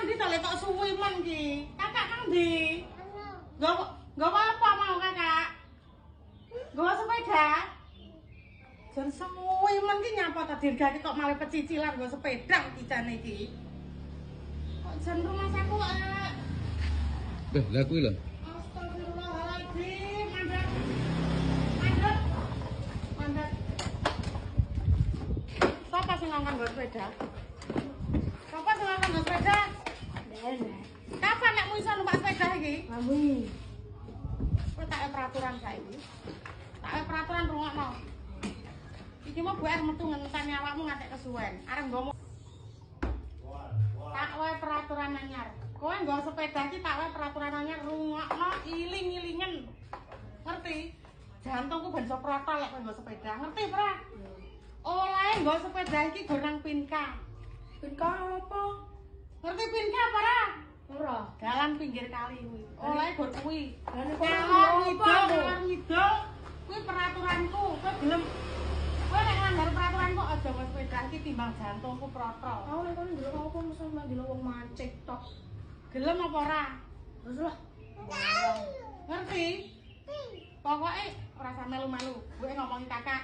nang ndi to lek kok suwi men iki? Kakak nang ndi? Nggawa apa mau kakak? Nggawa sepeda? Jan suwi men iki nyapa ta dirgake kok malah pecicilan nggo sepeda iki jane iki. Kok jan rumah saku Lah kuwi lho. Astagfirullahaladzim, mandek. Siapa sing ngangkat nggo sepeda? Siapa sing ngangkat nggo sepeda? Kapan nek mu iso numpak sepeda iki? Mami. Kowe tak peraturan saiki. Tak peraturan rungokno. Iki mau buat metu ngenteni awakmu ngantek kesuwen. Arep nggomo. Tak wae peraturan anyar. Kowe nggo sepeda iki tak wae peraturan anyar rungokno iling-ilingen. Ngerti? Jantungku ben iso protol lek kowe nggo sepeda. Ngerti, Pra? Oleh nggo sepeda iki go nang Pinka. Pinka apa? Ngerti Pinka apa ora? Ora. Dalan pinggir kali kuwi. Oleh go kuwi. Lah nek Ngalor ngidul kuwi peraturanku. Kowe gelem kowe nek nglanggar peraturanku aja nggo sepeda iki timbang jantungku protol. Aku nek kono ndelok apa mesti ndelok wong mancing tok. Gelem apa ora? Wis lah. Ngerti? Pokoknya ora sampe melu-melu. Gue ngomongi kakak.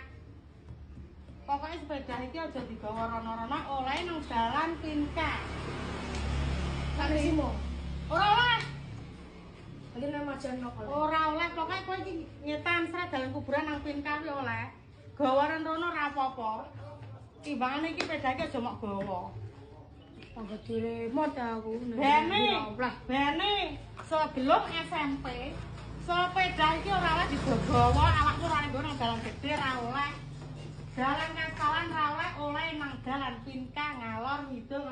Pokoknya sepeda iki aja digawa rono-rono oleh nang dalan Pinka. Kan simo. Ora oleh. Lagi nang majan nok. Ora oleh, pokoknya kowe iki nyetan sret dalan kuburan nang Pinka kuwi oleh. Gawa rono ora apa-apa. Timbangane iki sepeda iki aja mok gawa. Anggo diremot aku. Bene sebelum SMP sepeda iki ora oleh digawa, awakmu ora nggo nang dalan gedhe ora oleh. Dalan kasalan ra oleh nang dalan Pinka ngalor ngidul.